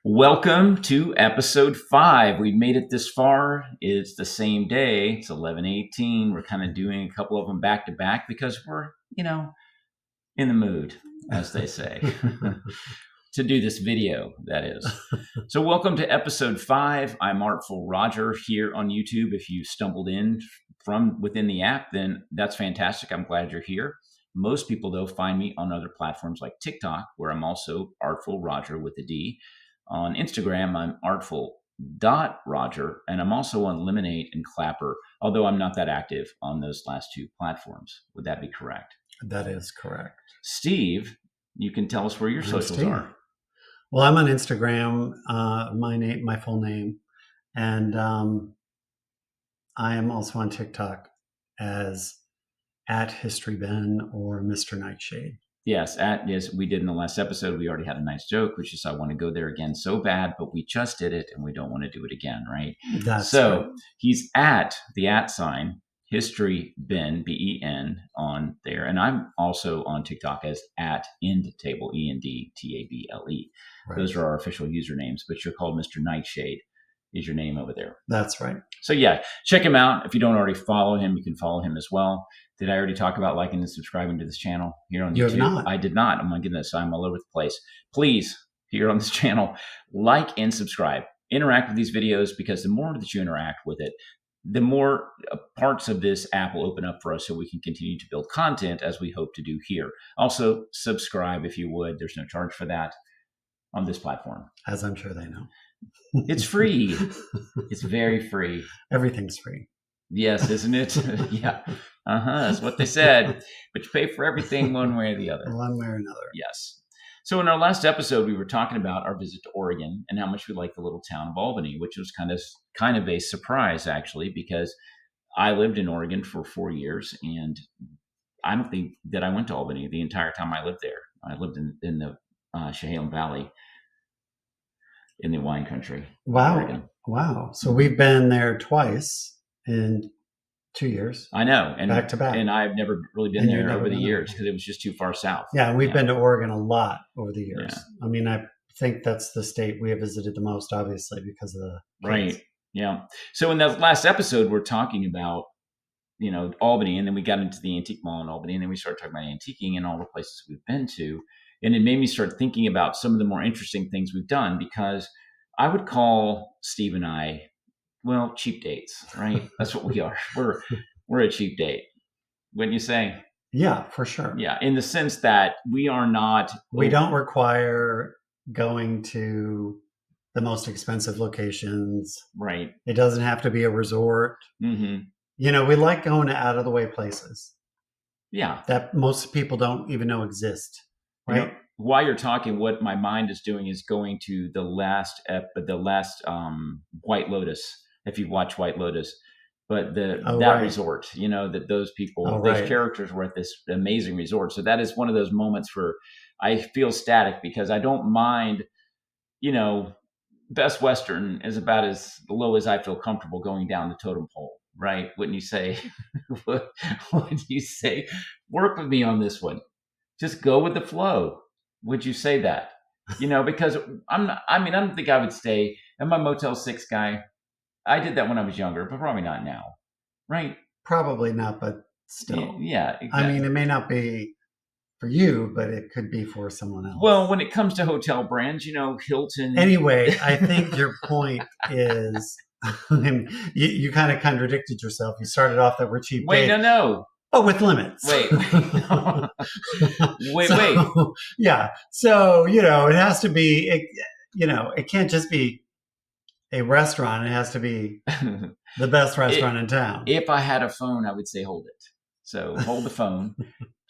Welcome to episode 5. We've made it this far. It's the same day. It's 11:18. We're kind of doing a couple of them back to back because we're, in the mood, as they say, to do this video, that is. So welcome to episode 5. I'm Artful Rodger here on YouTube. If you stumbled in from within the app, then that's fantastic. I'm glad you're here. Most people, though, find me on other platforms like TikTok, where I'm also Artful Rodger with a D. On Instagram, I'm artful.rodger, and I'm also on Lemonade and Clapper, although I'm not that active on those last two platforms. Would that be correct? That is correct. Steve, you can tell us where your socials are. Well, I'm on Instagram, my full name, and I am also on TikTok as @HistoryBen or Mr. Nightshade. Yes, we did in the last episode. We already had a nice joke, which is I want to go there again so bad, but we just did it and we don't want to do it again, right? That's so right. He's at the @ History Ben, Ben, on there. And I'm also on TikTok as @EndTable, EndTable. Right. Those are our official usernames, but you're called Mr. Nightshade is your name over there. That's right. So yeah, check him out. If you don't already follow him, you can follow him as well. Did I already talk about liking and subscribing to this channel here on YouTube? You have not. I did not. Oh my goodness, I'm all over the place. Please, here on this channel, like and subscribe. Interact with these videos, because the more that you interact with it, the more parts of this app will open up for us so we can continue to build content as we hope to do here. Also, subscribe if you would. There's no charge for that on this platform. As I'm sure they know. It's free. It's very free. Everything's free. Yes, isn't it? Yeah. That's what they said. But you pay for everything one way or the other. One way or another. Yes. So in our last episode, we were talking about our visit to Oregon and how much we like the little town of Albany, which was kind of a surprise, actually, because I lived in Oregon for 4 years, and I don't think that I went to Albany the entire time I lived there. I lived in the Chehalem Valley, in the wine country. Wow. Wow. So we've been there twice in 2 years. I know. And back to back. And I've never really been there over the years because it was just too far south. Yeah. We've been to Oregon a lot over the years. Yeah. I mean, I think that's the state we have visited the most, obviously, because of the kids. Right. Yeah. So in the last episode, we're talking about, Albany, and then we got into the antique mall in Albany, and then we started talking about antiquing and all the places we've been to. And it made me start thinking about some of the more interesting things we've done, because I would call Steve and I, well, cheap dates, right? That's what we are. We're a cheap date. Wouldn't you say? Yeah, for sure. Yeah, in the sense that we don't require going to the most expensive locations. Right. It doesn't have to be a resort. Mm-hmm. We like going to out of the way places. Yeah. That most people don't even know exist. Right. While you're talking, what my mind is doing is going to the last White Lotus. If you watch White Lotus, but that resort, that those people, those characters were at this amazing resort. So that is one of those moments where I feel static, because I don't mind, Best Western is about as low as I feel comfortable going down the totem pole. Right? Wouldn't you say? Would you say, work with me on this one? Just go with the flow. Would you say that? Because I don't think I would stay. I'm a Motel 6 guy. I did that when I was younger, but probably not now. Right? Probably not, but still. Yeah. Exactly. I mean, it may not be for you, but it could be for someone else. Well, when it comes to hotel brands, Hilton. Anyway, I think your point is, you kind of contradicted yourself. You started off that we're cheap. Wait, no. Oh, with limits. Wait. wait. Yeah. So, it has to be, it can't just be a restaurant. It has to be the best restaurant in town. If I had a phone, I would say hold it. So hold the phone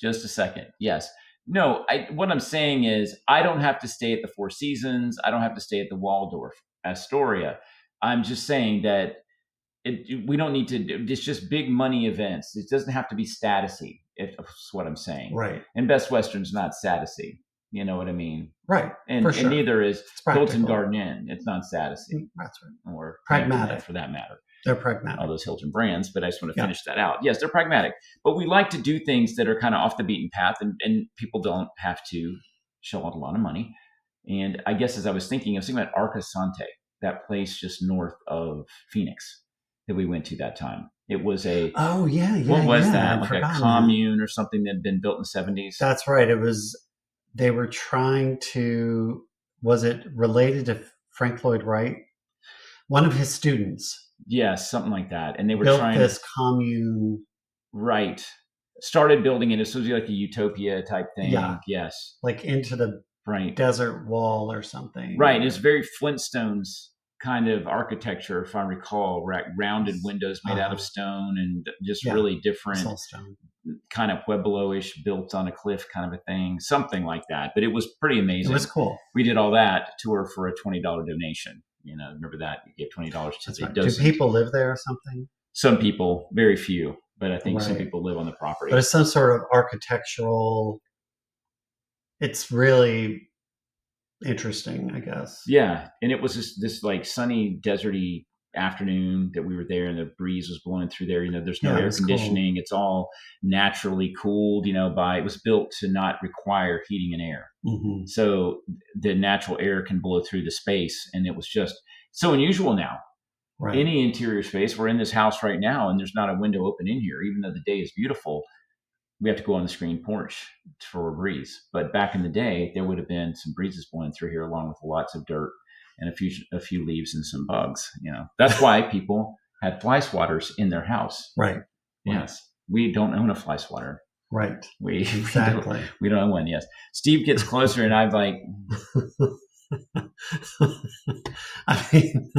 just a second. Yes. No, what I'm saying is I don't have to stay at the Four Seasons. I don't have to stay at the Waldorf Astoria. I'm just saying that we don't need to. It's just big money events. It doesn't have to be statusy. That's what I'm saying. Right. And Best Western's not statusy. You know what I mean? Right. And, for sure. And neither is Hilton Garden Inn. It's not statusy. That's right. Or pragmatic, for that matter. They're pragmatic. All those Hilton brands, but I just want to finish that out. Yes, they're pragmatic. But we like to do things that are kind of off the beaten path, and people don't have to shell out a lot of money. And I guess as I was thinking about Arcasante, that place just north of Phoenix that we went to that time. It was a Oh yeah, what was yeah. that? I've Like a forgotten that. commune or something that had been built in the 70s? That's right. It was. They were trying to. Was it related to Frank Lloyd Wright? One of his students Yeah, something like that. And they were built trying to this commune. right. Started building it. This was like a utopia type Yeah, thing. Yes. like into the Right. desert wall or something. Right. It's very Flintstones kind of architecture, if I recall, right? Rounded windows made out of stone and just really different kind of Pueblo-ish, built on a cliff kind of a thing, something like that. But it was pretty amazing. It was cool. We did all that tour for a $20 donation. You know, remember that? You give $20 to the Do people live there or something? Some people, very few, but I think some people live on the property. But it's some sort of architectural. It's really interesting, I guess. Yeah, and it was this like sunny, deserty afternoon that we were there, and the breeze was blowing through there. You know, there's no air conditioning; it's all naturally cooled. You know, it was built to not require heating and air, so the natural air can blow through the space, and it was just so unusual now. Right. Any interior space, we're in this house right now, and there's not a window open in here, even though the day is beautiful. We have to go on the screen porch for a breeze. But back in the day, there would have been some breezes blowing through here, along with lots of dirt and a few leaves and some bugs. You know, that's why people had fly swatters in their house. Right. Yes. We don't own a fly swatter. Right. Exactly. We don't own one. Yes. Steve gets closer, and I'm like. I mean,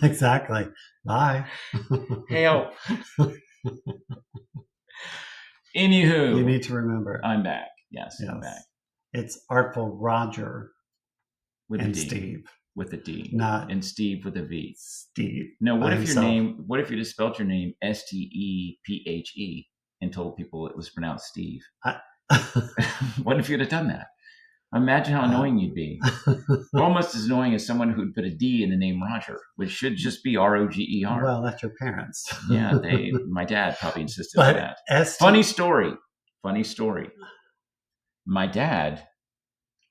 exactly. Bye. Help. Anywho, you need to remember. I'm back. Yes, I'm back. It's Artful Rodger with and a D. Steve. With a D. Not and Steve with a V. Steve. No, what if you just spelled your name Stephe and told people it was pronounced Steve? What if you'd have done that? Imagine how annoying you'd be. Almost as annoying as someone who'd put a D in the name Roger, which should just be Roger. Well, that's your parents. Yeah, my dad probably insisted on that. Funny story. My dad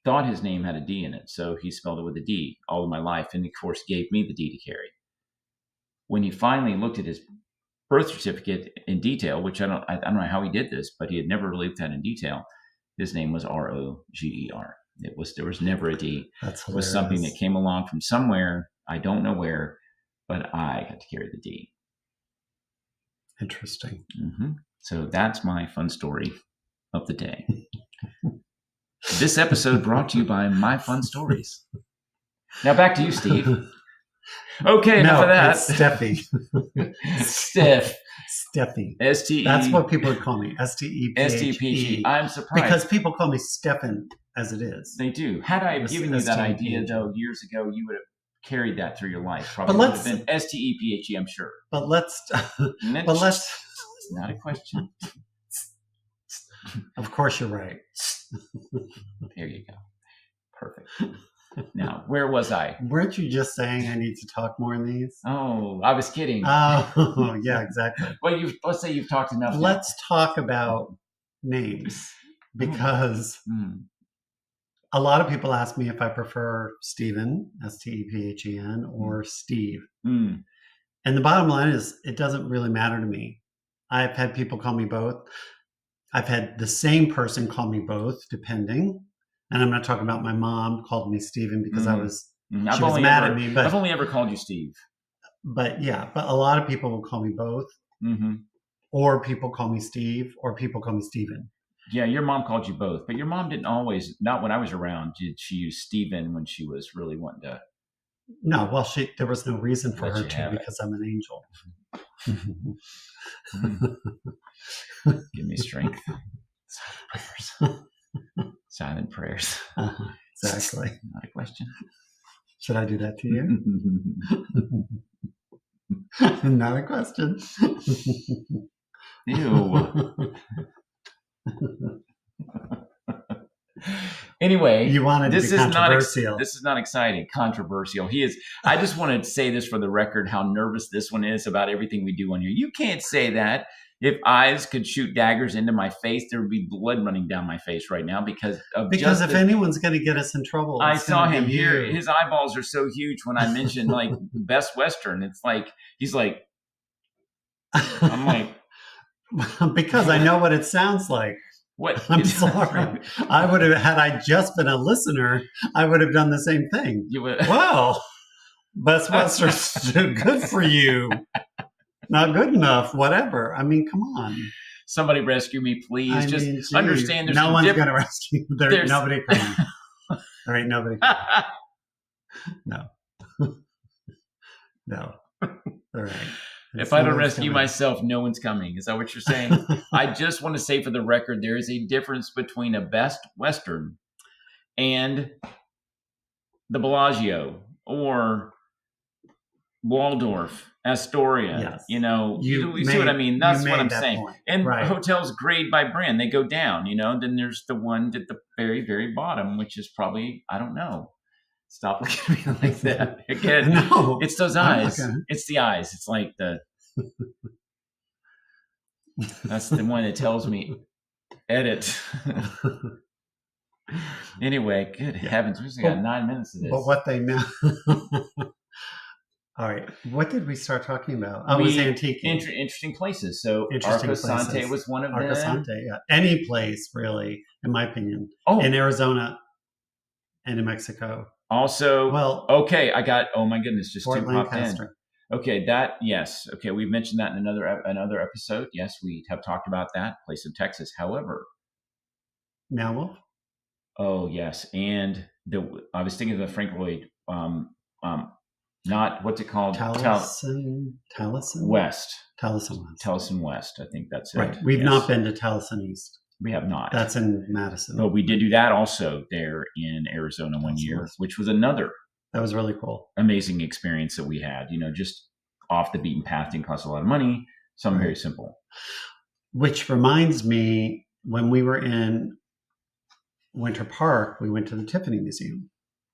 thought his name had a D in it, so he spelled it with a D all of my life, and of course gave me the D to carry. When he finally looked at his birth certificate in detail, which I don't know how he did this, but he had never really looked at in detail. His name was Roger. There was never a D. That's hilarious. It was something that came along from somewhere. I don't know where, but I got to carry the D. Interesting. Mm-hmm. So that's my fun story of the day. This episode brought to you by My Fun Stories. Now back to you, Steve. Okay, enough of that. It's Steffi. Steffi. S-T-E. That's what people would call me. S-T-E-P-H-E. S-T-E-P-H-E. I'm surprised. Because people call me Stefan as it is. They do. Had I given you that idea, though, years ago, you would have carried that through your life. Probably would have been S-T-E-P-H-E, I'm sure. But let's... It's not a question. Of course you're right. There you go. Perfect. Now, where was I? Weren't you just saying I need to talk more in these? Oh, I was kidding. Oh, yeah, exactly. Well, let's say you've talked enough. Let's talk about names, because a lot of people ask me if I prefer Stephen, S-T-E-P-H-E-N, or Steve. And the bottom line is, it doesn't really matter to me. I've had people call me both. I've had the same person call me both, depending. And I'm not talking about my mom called me Stephen because she was mad at me. But I've only ever called you Steve. But yeah, but a lot of people will call me both. Or people call me Steve, or people call me Stephen. Yeah, your mom called you both, but your mom didn't always, not when I was around, did she use Stephen when she was really wanting to? No, well, there was no reason for her to, because I'm an angel. Give me strength. Silent prayers. Exactly. Not a question. Should I do that to you? Not a question. Ew. Anyway, you wanted to be controversial. This is not exciting. Controversial. He is. I just want to say this for the record, how nervous this one is about everything we do on here. You can't say that. if eyes could shoot daggers into my face, there would be blood running down my face right now because if anyone's going to get us in trouble, I saw him here. His eyeballs are so huge when I mentioned like Best Western. It's like he's like, I'm like, because I know what it sounds like. What? I'm sorry. I would have, had I just been a listener, I would have done the same thing. You would. Well, Best Western, good for you. Not good enough. Whatever. I mean, come on. Somebody rescue me, please. Understand. There's no one's going to rescue. There's nobody coming. There ain't nobody coming. No. No. All right. If I don't rescue myself, no one's coming. Is that what you're saying? I just want to say for the record, there is a difference between a Best Western and the Bellagio or Waldorf, Astoria. Yes. You see what I mean? That's what I'm saying. Point. And hotels grade by brand. They go down, Then there's the one at the very, very bottom, which is probably, I don't know. Stop looking at me like that. Again, no, it's those eyes. It's the eyes. It's like that's the one that tells me, edit. Anyway, good heavens. We got 9 minutes of this. But what they know. All right. What did we start talking about? It was antique. Interesting places. So Arcosante was one of them. Arcosante, yeah. Any place, really, in my opinion. Oh. In Arizona and in Mexico. Also, okay, I got, oh my goodness, just Fort two popped Lancaster. In. Okay, yes. Okay, we've mentioned that in another episode. Yes, we have talked about that place in Texas. However. Meow Wolf? Oh, yes. And I was thinking of the Frank Lloyd, not, what's it called? Taliesin West. Taliesin West. I think that's it. Right. We've not been to Taliesin East. We have not. That's in Madison. But we did do that also there in Arizona one year, which was another. That was really cool. Amazing experience that we had. Just off the beaten path, didn't cost a lot of money. Something very simple. Which reminds me, when we were in Winter Park, we went to the Tiffany Museum.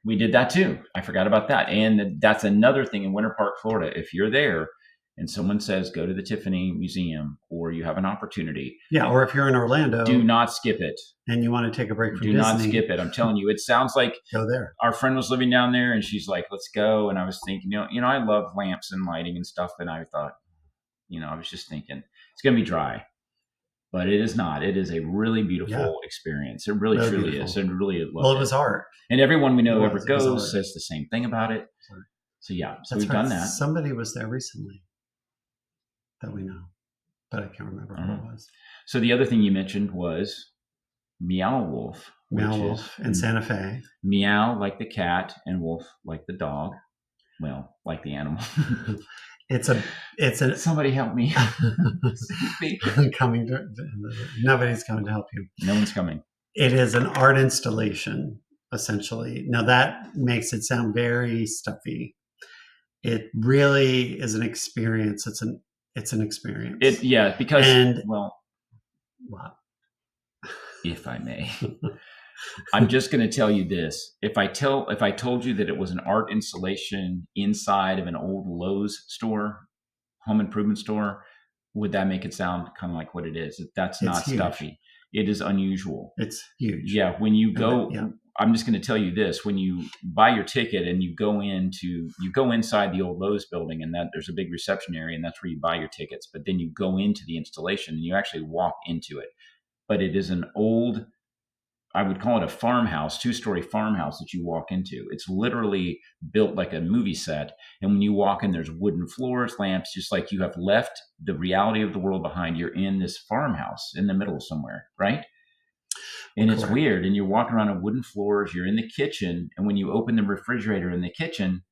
We did that too. I forgot about that. And that's another thing in Winter Park, Florida. If you're there and someone says, go to the Tiffany Museum, or you have an opportunity. Yeah, or if you're in Orlando. Do not skip it. And you want to take a break from Disney. Do not skip it. I'm telling you, it sounds like. Go there. Our friend was living down there, and she's like, let's go. And I was thinking, I love lamps and lighting and stuff. And I thought, I was just thinking, it's going to be dry. But it is not. It is a really beautiful experience. It really, truly is. And really, it was art. And everyone we know who ever goes says the same thing about it. So yeah, so we've done that. Somebody was there recently that we know, but I can't remember who it was. So the other thing you mentioned was Meow Wolf. Meow Wolf in Santa Fe. Meow like the cat and wolf like the dog. Well, like the animal. It's a somebody help me. Nobody's coming to help you. No one's coming. It is an art installation, essentially. Now that makes it sound very stuffy. It really is an experience. It's an experience. Because what? If I may. I'm just going to tell you this. If I told you that it was an art installation inside of an old Lowe's store, home improvement store, would that make it sound kind of like what it is? That's not stuffy. It is unusual. It's huge. Yeah. When you go, I'm just going to tell you this. When you buy your ticket and you go inside the old Lowe's building, and that there's a big reception area, and that's where you buy your tickets. But then you go into the installation and you actually walk into it. But it is an old, I would call it a farmhouse, 2-story farmhouse that you walk into. It's literally built like a movie set. And when you walk in, there's wooden floors, lamps, just like you have left the reality of the world behind. You're in this farmhouse in the middle of somewhere, right? And it's weird. And you're walking around on wooden floors. You're in the kitchen. And when you open the refrigerator in the kitchen,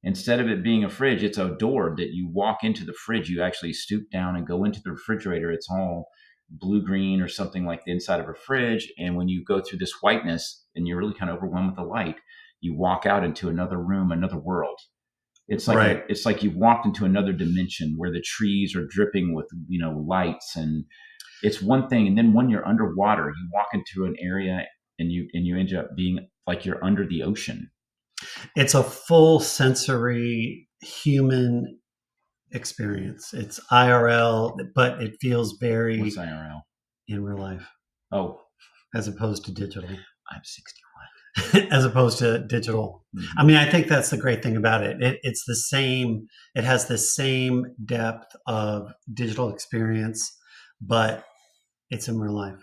instead of it being a fridge, it's a door that you walk into the fridge. You actually stoop down and go into the refrigerator. It's all blue-green or something like the inside of a fridge. And when you go through this whiteness and you're really kind of overwhelmed with the light, you walk out into another room, another world. It's like it's like you've walked into another dimension where the trees are dripping with lights, and it's one thing. And then when you're underwater, you walk into an area and you end up being like you're under the ocean. It's a full sensory human experience. It's IRL, but it feels very What's IRL? In real life. Oh, as opposed to digital. I'm 61. As opposed to digital. Mm-hmm. I mean, I think that's the great thing about it. It's the same. It has the same depth of digital experience, but it's in real life.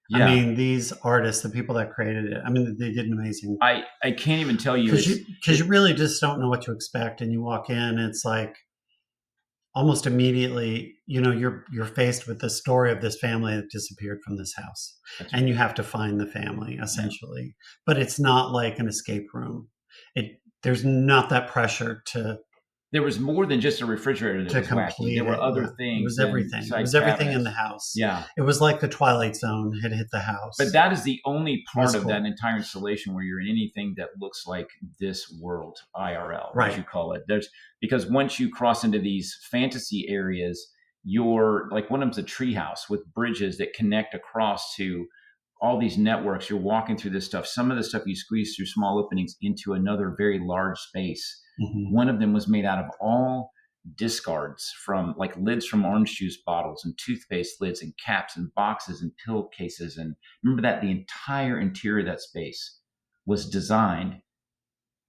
Yeah. I mean, these artists, the people that created it, I mean, they did an amazing. I can't even tell you because you really just don't know what to expect, and you walk in, and it's like almost immediately, you know, you're faced with the story of this family that disappeared from this house. That's and right. You have to find the family essentially. Yeah. But it's not like an escape room. There's not that pressure to. There was more than just a refrigerator that was wacky. There were other things. It was everything. It was everything in the house. Yeah. It was like the Twilight Zone had hit the house. But that is the only part of that entire installation where you're in anything that looks like this world, IRL, right. As you call it. Because once you cross into these fantasy areas, you're like one of them's a treehouse with bridges that connect across to all these networks. You're walking through this stuff. Some of the stuff you squeeze through small openings into another very large space. Mm-hmm. One of them was made out of all discards from like lids from orange juice bottles and toothpaste lids and caps and boxes and pill cases. And remember that the entire interior of that space was designed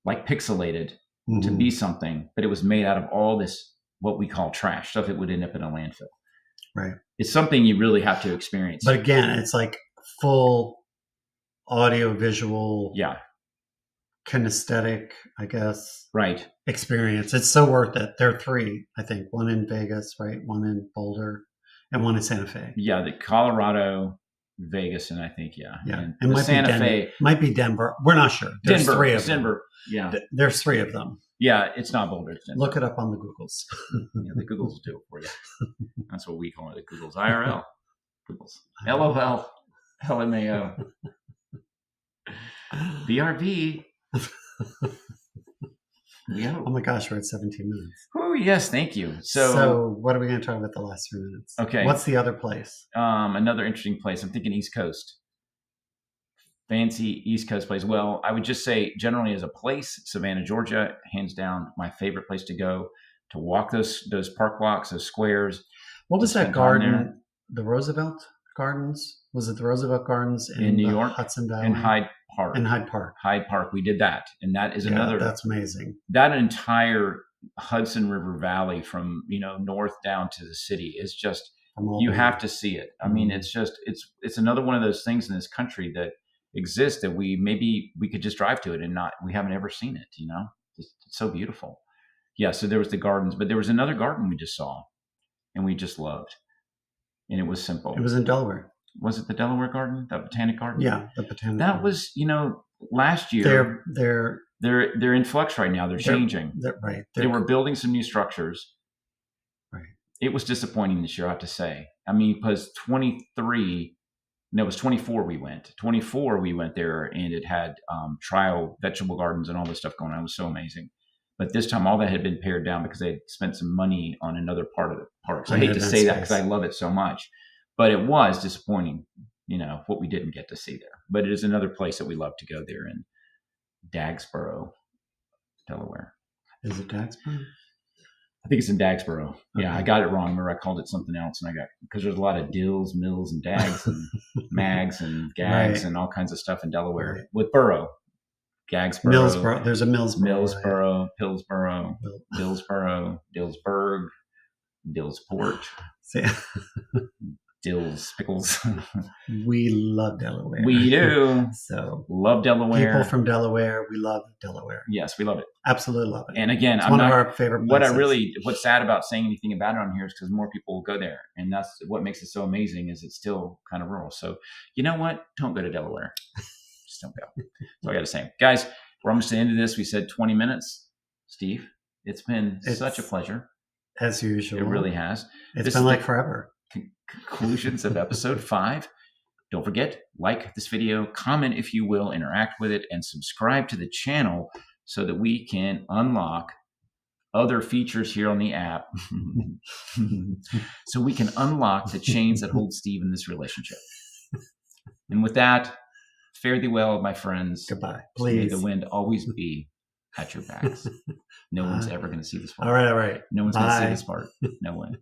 like pixelated mm-hmm. to be something, but it was made out of all this, what we call trash, stuff that would end up in a landfill. Right. It's something you really have to experience. But again, it's like full audio visual. Yeah. Kinesthetic, I guess. Right. Experience. It's so worth it. There are 3, I think. One in Vegas, right? One in Boulder, and one in Santa Fe. Yeah, the Colorado, Vegas, and I think yeah. And might Santa Fe might be Denver. We're not sure. There's Denver, 3 of Denver. them. Yeah. There's 3 of them. Yeah, it's not Boulder. It's Denver. Look it up on the Googles. Yeah, the Googles will do it for you. That's what we call it. The Googles. IRL. Googles. LOL. LMAO. BRB. Yeah. Oh my gosh, we're at 17 minutes. Oh yes, thank you. So what are we going to talk about the last 3 minutes? Okay. What's the other place? Another interesting place. I'm thinking East Coast. Fancy East Coast place. Well, I would just say generally as a place, Savannah, Georgia, hands down my favorite place to go to walk those park blocks, those squares. What was that garden? The Roosevelt Gardens? Was it the Roosevelt Gardens in New York? Hudson Valley? In Hyde Park. In Hyde Park. Hyde Park. We did that. And that is another. That's amazing. That entire Hudson River Valley from, north down to the city is just, you have to see it. I mean, it's just, it's another one of those things in this country that exists that we could just drive to it and we haven't ever seen it, It's so beautiful. Yeah. So there was the gardens, but there was another garden we just saw and we just loved. And it was simple. It was in Delaware. Was it the Delaware Garden, the Botanic Garden? Yeah, the Botanic. That was, last year. They're in flux right now. They're changing. Right. They were building some new structures. Right. It was disappointing this year, I have to say. I mean, because it was 24 we went. 24 we went there, and it had trial vegetable gardens and all this stuff going on. It was so amazing. But this time, all that had been pared down because they had spent some money on another part of the park. So I hate to say that because I love it so much. But it was disappointing, what we didn't get to see there. But it is another place that we love to go there in Dagsboro, Delaware. Is it Dagsboro? I think it's in Dagsboro. Okay. Yeah, I got it wrong. Remember, I called it something else, and because there's a lot of dills, mills, and dags, and mags, and gags, and all kinds of stuff in Delaware with borough. Gagsboro. Millsboro. There's a Millsboro. Millsboro, right? Hillsboro, Dillsboro, Dillsburg, Dillsport. Dills, pickles. We love Delaware. We do. So love Delaware. People from Delaware, we love Delaware. Yes, we love it. Absolutely love it. And again, it's one of our favorite places. What's sad about saying anything about it on here is because more people will go there. And that's what makes it so amazing is it's still kind of rural. So you know what? Don't go to Delaware. Just don't go. That's all I got to say. Guys, we're almost to the end of this. We said 20 minutes. Steve, it's been such a pleasure. As usual. It really has. It's been like forever. Conclusions of episode 5. Don't forget, like this video, comment if you will, interact with it, and subscribe to the channel so that we can unlock other features here on the app. So we can unlock the chains that hold Steve in this relationship. And with that, fare thee well, my friends. Goodbye. Please. May the wind always be at your backs. No one's ever going to see this part. All right. No one's going to see this part. No one.